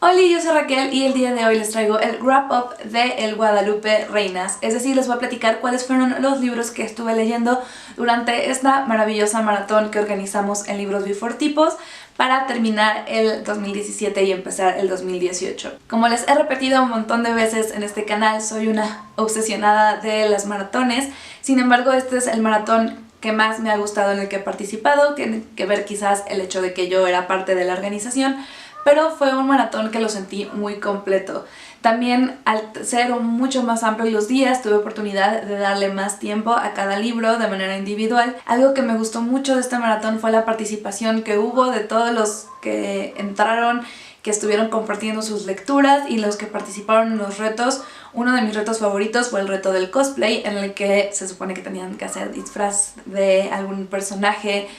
Hola, yo soy Raquel y el día de hoy les traigo el wrap up de El Guadalupe Reinas. Es decir, les voy a platicar cuáles fueron los libros que estuve leyendo durante esta maravillosa maratón que organizamos en Libros Before Tipos para terminar el 2017 y empezar el 2018. Como les he repetido un montón de veces en este canal, soy una obsesionada de las maratones. Sin embargo, este es el maratón que más me ha gustado en el que he participado. Tiene que ver quizás el hecho de que yo era parte de la organización, pero fue un maratón que lo sentí muy completo. También, al ser mucho más amplio los días, tuve oportunidad de darle más tiempo a cada libro de manera individual. Algo que me gustó mucho de este maratón fue la participación que hubo de todos los que entraron, que estuvieron compartiendo sus lecturas y los que participaron en los retos. Uno de mis retos favoritos fue el reto del cosplay, en el que se supone que tenían que hacer disfraz de algún personaje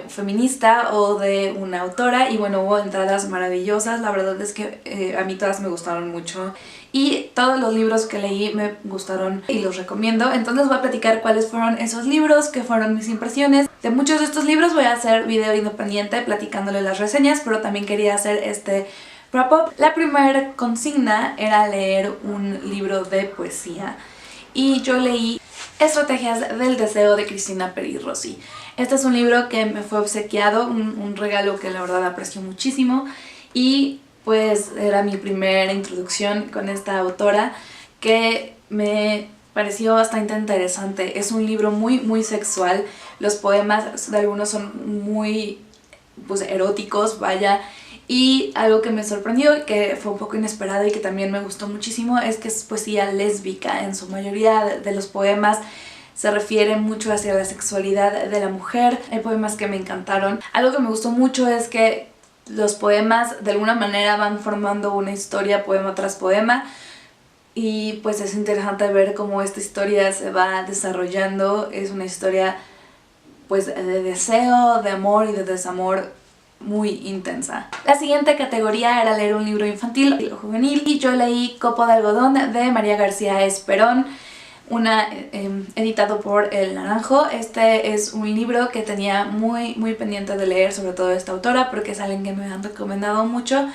feminista o de una autora, y bueno, hubo entradas maravillosas. La verdad es que a mí todas me gustaron mucho y todos los libros que leí me gustaron y los recomiendo. Entonces voy a platicar cuáles fueron esos libros, qué fueron mis impresiones. De muchos de estos libros voy a hacer video independiente platicándole las reseñas, pero también quería hacer este wrap up. La primera consigna era leer un libro de poesía y yo leí Estrategias del Deseo de Cristina Peri Rossi. Este es un libro que me fue obsequiado, un regalo que la verdad aprecio muchísimo, y pues era mi primera introducción con esta autora, que me pareció bastante interesante. Es un libro muy sexual. Los poemas de algunos son muy eróticos, vaya. Y algo que me sorprendió, que fue un poco inesperado y que también me gustó muchísimo, es que es poesía lésbica. En su mayoría de los poemas se refiere mucho hacia la sexualidad de la mujer. Hay poemas que me encantaron. Algo que me gustó mucho es que los poemas de alguna manera van formando una historia poema tras poema, y pues es interesante ver cómo esta historia se va desarrollando. Es una historia pues de deseo, de amor y de desamor muy intensa. La siguiente categoría era leer un libro infantil o juvenil, y yo leí Copo de Algodón de María García Esperón, editado por El Naranjo. Este es un libro que tenía muy pendiente de leer, sobre todo esta autora, porque es alguien que me han recomendado mucho.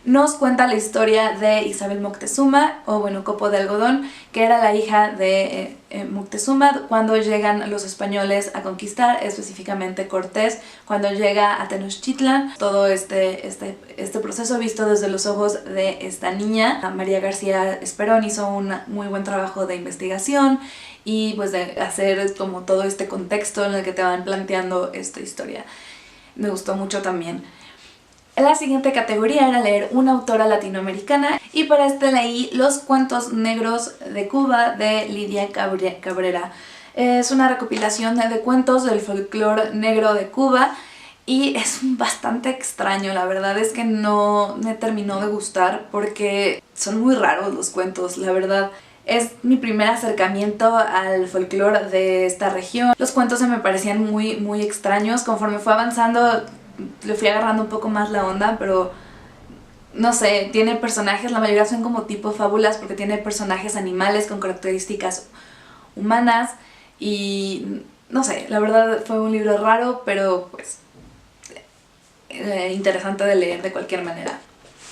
Nos cuenta la historia de Isabel Moctezuma, o bueno, Copo de Algodón, que era la hija de Moctezuma cuando llegan los españoles a conquistar, específicamente Cortés, cuando llega a Tenochtitlan. Todo este proceso visto desde los ojos de esta niña. María García Esperón hizo un muy buen trabajo de investigación y pues de hacer como todo este contexto en el que te van planteando esta historia. Me gustó mucho también. La siguiente categoría era leer una autora latinoamericana, y para este leí Los Cuentos Negros de Cuba de Lidia Cabrera. Es una recopilación de cuentos del folclore negro de Cuba y es bastante extraño. La verdad es que no me terminó de gustar porque son muy raros los cuentos, la verdad. Es mi primer acercamiento al folclore de esta región. Los cuentos se me parecían muy extraños. Conforme fue avanzando le fui agarrando un poco más la onda, pero no sé, tiene personajes, la mayoría son como tipo fábulas, porque tiene personajes animales con características humanas, y no sé, la verdad fue un libro raro, pero pues interesante de leer de cualquier manera.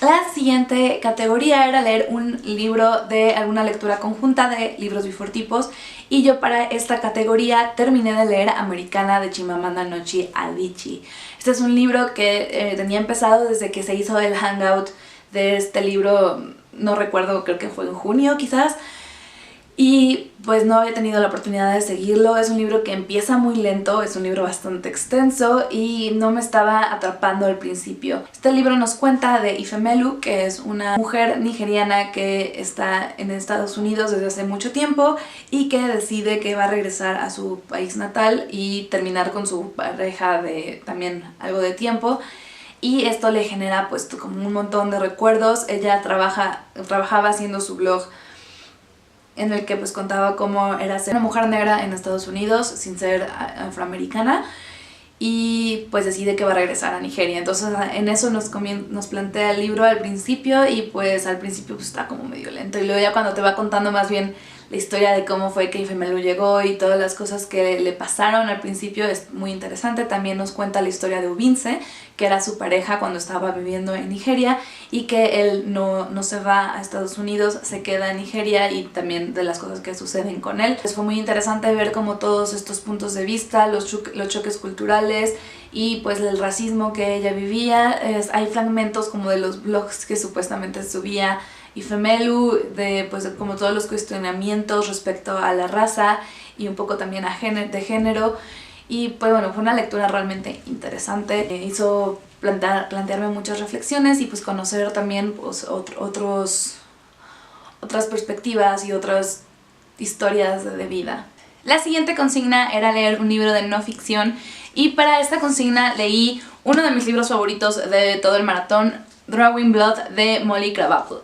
La siguiente categoría era leer un libro de alguna lectura conjunta de Libros Before Tipos, y yo para esta categoría terminé de leer Americana de Chimamanda Ngozi Adichie. Este es un libro que tenía empezado desde que se hizo el hangout de este libro, no recuerdo, creo que fue en junio quizás, y pues no había tenido la oportunidad de seguirlo. Es un libro que empieza muy lento, es un libro bastante extenso y no me estaba atrapando al principio. Este libro nos cuenta de Ifemelu, que es una mujer nigeriana que está en Estados Unidos desde hace mucho tiempo y que decide que va a regresar a su país natal y terminar con su pareja de también algo de tiempo. Y esto le genera pues como un montón de recuerdos. Ella trabajaba haciendo su blog, en el que pues contaba cómo era ser una mujer negra en Estados Unidos sin ser afroamericana, y pues decide que va a regresar a Nigeria. Entonces en eso nos plantea el libro al principio, y pues al principio pues está como medio lento, y luego ya cuando te va contando más bien la historia de cómo fue que Ifemelu llegó y todas las cosas que le pasaron al principio es muy interesante. También nos cuenta la historia de Ubinse, que era su pareja cuando estaba viviendo en Nigeria, y que él no se va a Estados Unidos, se queda en Nigeria, y también de las cosas que suceden con él. Pues fue muy interesante ver como todos estos puntos de vista, los choques culturales y pues el racismo que ella vivía. Hay fragmentos como de los blogs que supuestamente subía Ifemelu, de pues como todos los cuestionamientos respecto a la raza y un poco también de género. Y pues bueno, fue una lectura realmente interesante, hizo plantearme muchas reflexiones y pues conocer también pues, otras perspectivas y otras historias de vida. La siguiente consigna era leer un libro de no ficción, y para esta consigna leí uno de mis libros favoritos de todo el maratón, Drawing Blood, de Molly Krabappel.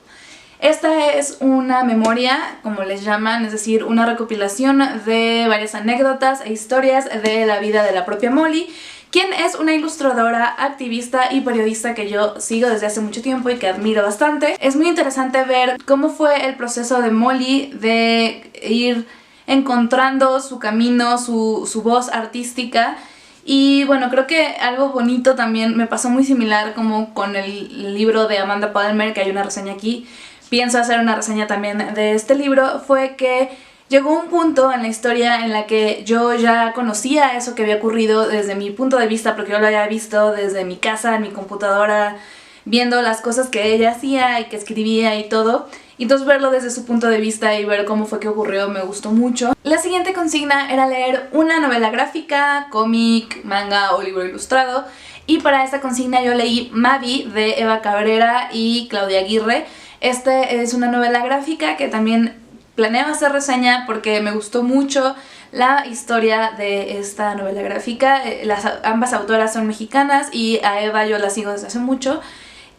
Esta es una memoria, como les llaman, es decir, una recopilación de varias anécdotas e historias de la vida de la propia Molly, quien es una ilustradora, activista y periodista que yo sigo desde hace mucho tiempo y que admiro bastante. Es muy interesante ver cómo fue el proceso de Molly de ir encontrando su camino, su voz artística. Y bueno, creo que algo bonito también me pasó muy similar como con el libro de Amanda Palmer, que hay una reseña aquí. Pienso hacer una reseña también de este libro. Fue que llegó un punto en la historia en la que yo ya conocía eso que había ocurrido desde mi punto de vista, porque yo lo había visto desde mi casa, en mi computadora, viendo las cosas que ella hacía y que escribía y todo. Y entonces verlo desde su punto de vista y ver cómo fue que ocurrió me gustó mucho. La siguiente consigna era leer una novela gráfica, cómic, manga o libro ilustrado. Y para esta consigna yo leí Mavi de Eva Cabrera y Claudia Aguirre. Este es una novela gráfica que también planeo hacer reseña porque me gustó mucho la historia de esta novela gráfica. Ambas autoras son mexicanas y a Eva yo la sigo desde hace mucho.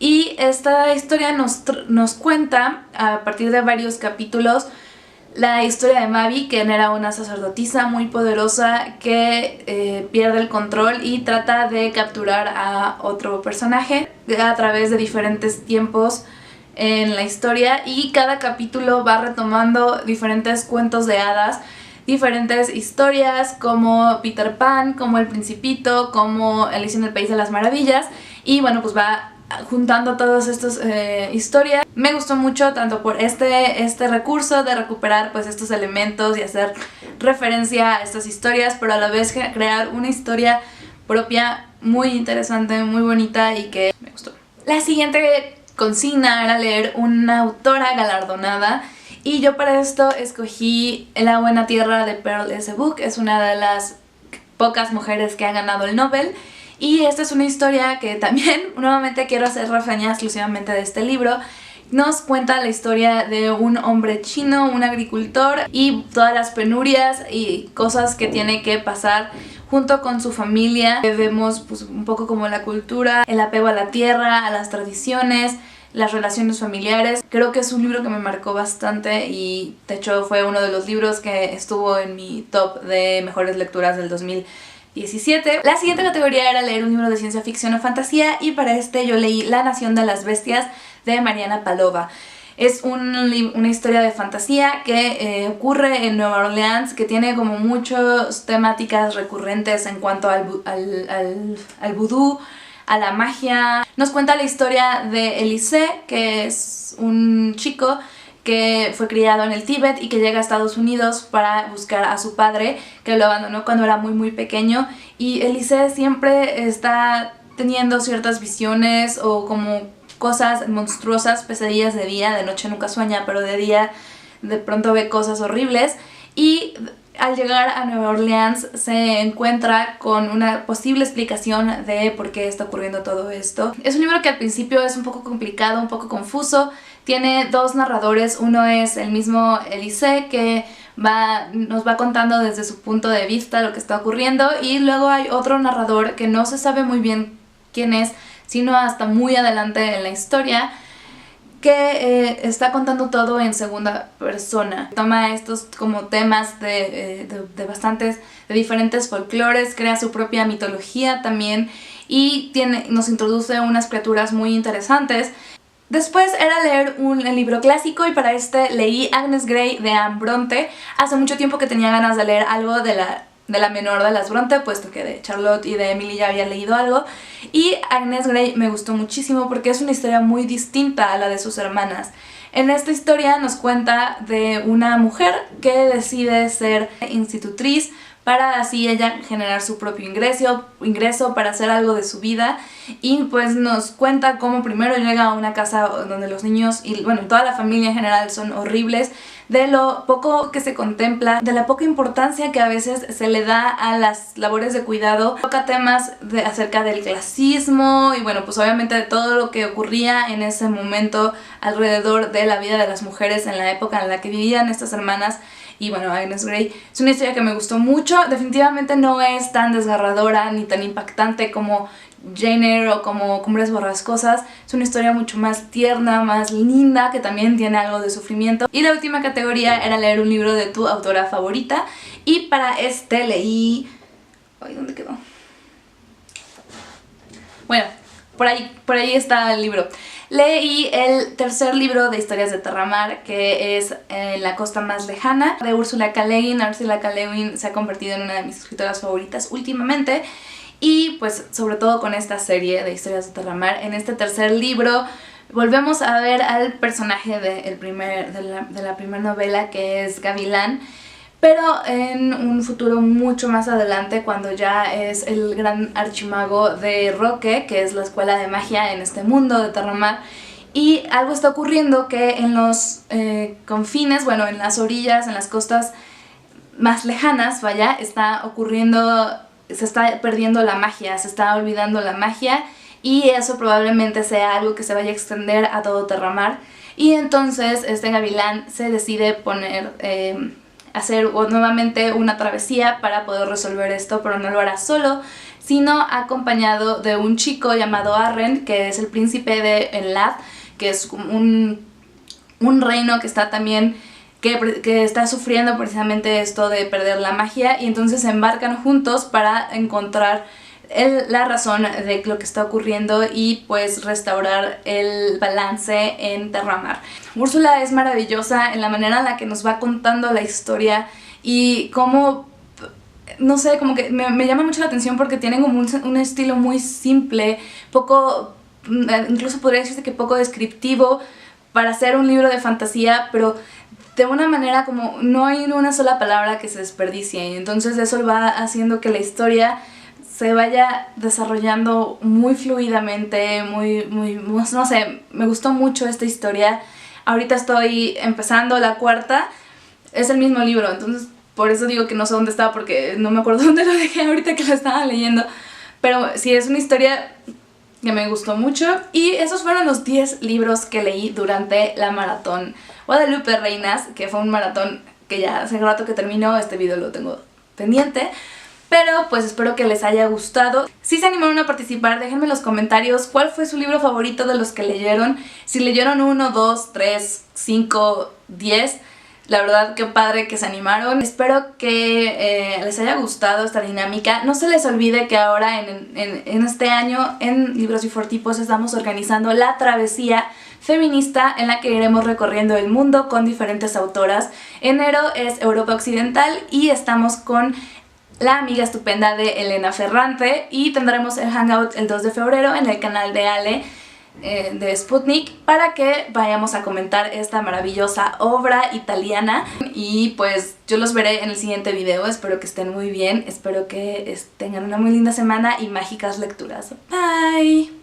Y esta historia nos cuenta, a partir de varios capítulos, la historia de Mavi, quien era una sacerdotisa muy poderosa que pierde el control y trata de capturar a otro personaje a través de diferentes tiempos en la historia, y cada capítulo va retomando diferentes cuentos de hadas, diferentes historias como Peter Pan, como El Principito, como Alicia en el País de las Maravillas, y bueno, pues va juntando todas estas historias. Me gustó mucho tanto por este recurso de recuperar pues estos elementos y hacer referencia a estas historias, pero a la vez crear una historia propia muy interesante, muy bonita y que me gustó. La siguiente consigna era leer una autora galardonada, y yo para esto escogí La Buena Tierra de Pearl S. Buck. Es una de las pocas mujeres que ha ganado el Nobel, y esta es una historia que también nuevamente quiero hacer reseña exclusivamente de este libro. Nos cuenta la historia de un hombre chino, un agricultor, y todas las penurias y cosas que tiene que pasar junto con su familia. Vemos pues un poco como la cultura, el apego a la tierra, a las tradiciones, las relaciones familiares. Creo que es un libro que me marcó bastante y de hecho fue uno de los libros que estuvo en mi top de mejores lecturas del 2017. La siguiente categoría era leer un libro de ciencia ficción o fantasía, y para este yo leí La Nación de las Bestias de Mariana Palova. Es una historia de fantasía que ocurre en Nueva Orleans, que tiene como muchas temáticas recurrentes en cuanto al vudú, a la magia. Nos cuenta la historia de Elise, que es un chico que fue criado en el Tíbet y que llega a Estados Unidos para buscar a su padre, que lo abandonó cuando era muy pequeño. Y Elise siempre está teniendo ciertas visiones o como cosas monstruosas, pesadillas de día. De noche nunca sueña, pero de día de pronto ve cosas horribles, y al llegar a Nueva Orleans se encuentra con una posible explicación de por qué está ocurriendo todo esto. Es un libro que al principio es un poco complicado, un poco confuso. Tiene dos narradores, uno es el mismo Elise, que nos va contando desde su punto de vista lo que está ocurriendo, y luego hay otro narrador que no se sabe muy bien quién es, sino hasta muy adelante en la historia, que está contando todo en segunda persona. Toma estos como temas de diferentes folclores, crea su propia mitología también, y nos introduce unas criaturas muy interesantes. Después era leer el libro clásico, y para este leí Agnes Grey de Anne Bronte. Hace mucho tiempo que tenía ganas de leer algo de de la menor de las Bronte, puesto que de Charlotte y de Emily ya había leído algo. Y Agnes Grey me gustó muchísimo porque es una historia muy distinta a la de sus hermanas. En esta historia nos cuenta de una mujer que decide ser institutriz para así ella generar su propio ingreso para hacer algo de su vida, y pues nos cuenta cómo primero llega a una casa donde los niños y bueno, toda la familia en general son horribles, de lo poco que se contempla, de la poca importancia que a veces se le da a las labores de cuidado. Toca temas acerca del clasismo y bueno, pues obviamente de todo lo que ocurría en ese momento alrededor de la vida de las mujeres en la época en la que vivían estas hermanas. Y bueno, Agnes Grey es una historia que me gustó mucho. Definitivamente no es tan desgarradora ni tan impactante como Jane Eyre o como Cumbres Borrascosas. Es una historia mucho más tierna, más linda, que también tiene algo de sufrimiento. Y la última categoría era leer un libro de tu autora favorita. Y para este leí... Ay, ¿dónde quedó? Bueno, por ahí está el libro. Leí el tercer libro de historias de Terramar, que es La costa más lejana, de Ursula K. Le Guin. Ursula K. Le Guin se ha convertido en una de mis escritoras favoritas últimamente. Y pues sobre todo con esta serie de historias de Terramar, en este tercer libro volvemos a ver al personaje de la primera novela, que es Gavilán, pero en un futuro mucho más adelante, cuando ya es el gran archimago de Roque, que es la escuela de magia en este mundo de Terramar. Y algo está ocurriendo que en los confines, bueno, en las orillas, en las costas más lejanas, vaya, está ocurriendo, se está perdiendo la magia, se está olvidando la magia, y eso probablemente sea algo que se vaya a extender a todo Terramar. Y entonces este Gavilán se decide hacer nuevamente una travesía para poder resolver esto, pero no lo hará solo, sino acompañado de un chico llamado Arryn, que es el príncipe de Enlad, que es un reino que está también que está sufriendo precisamente esto de perder la magia, y entonces se embarcan juntos para encontrar la razón de lo que está ocurriendo y pues restaurar el balance en Terramar. Úrsula es maravillosa en la manera en la que nos va contando la historia y cómo, no sé, como que me llama mucho la atención porque tienen como un estilo muy simple, poco, incluso podría decirse que poco descriptivo para hacer un libro de fantasía, pero de una manera como no hay una sola palabra que se desperdicie, y entonces eso va haciendo que la historia se vaya desarrollando muy fluidamente, no sé, me gustó mucho esta historia. Ahorita estoy empezando la cuarta, es el mismo libro, entonces por eso digo que no sé dónde estaba, porque no me acuerdo dónde lo dejé ahorita que lo estaba leyendo, pero sí, es una historia que me gustó mucho. Y esos fueron los 10 libros que leí durante la maratón Guadalupe Reinas, que fue un maratón que ya hace rato que terminó, este video lo tengo pendiente. Pero pues espero que les haya gustado. Si se animaron a participar, déjenme en los comentarios cuál fue su libro favorito de los que leyeron. Si leyeron 1, 2, 3, 5, 10. La verdad, qué padre que se animaron. Espero que les haya gustado esta dinámica. No se les olvide que ahora en este año en Libros y Fortipos estamos organizando la travesía feminista en la que iremos recorriendo el mundo con diferentes autoras. Enero es Europa Occidental y estamos con La amiga estupenda de Elena Ferrante, y tendremos el hangout el 2 de febrero en el canal de Ale de Sputnik para que vayamos a comentar esta maravillosa obra italiana. Y pues yo los veré en el siguiente video. Espero que estén muy bien, espero que tengan una muy linda semana y mágicas lecturas. Bye.